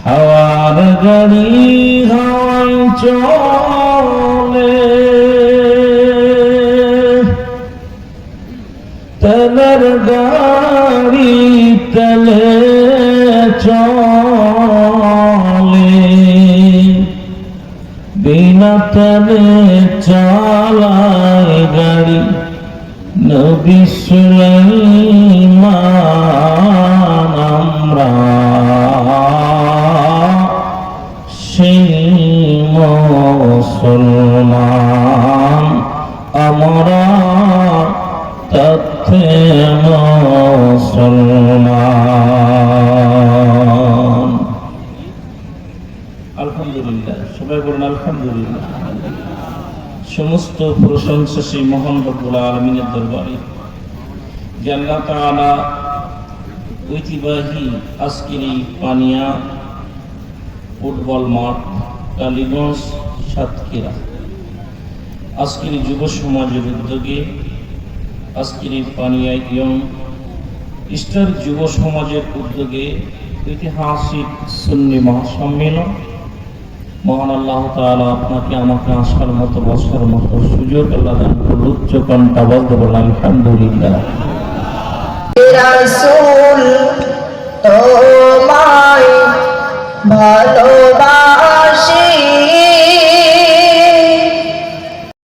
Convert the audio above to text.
হাওয়ার গাড়ি হাওয়ায় চলে, তেলের গাড়ি তেলে চলে, বিনা তেলে চালায় গাড়ি নবী সুলাইমান। আমরা সেই মুসলমান, আমরা তথ্যে মুসলমান। আলহামদুলিল্লাহ, সবাই বলুন আলহামদুলিল্লাহ। সমস্ত প্রশংসা সেই মহান রব্বুল আলামিনের দরবারে, যে আল্লাহ তাআলা ঐতিহ্যবাহী আজকের এই পানিয়া ফুটবল মাঠ কালীগঞ্জ সাতক্ষীরা আজকের এই যুব সমাজের উদ্যোগে আজকের এই পানিয়া ইয়ং স্টার যুব সমাজের উদ্যোগে ঐতিহাসিক সুন্নি মহাসম্মেলন। মহান আল্লাহ তাআলা আপনাকে আমাকে আসার মতো বসার মতো সুযোগ আল্লাহ দান করুন। উচ্চ কণ্ঠে আওয়াজ দিয়ে বলুন আলহামদুলিল্লাহ। রাসূল তোমায় ভালোবাসি।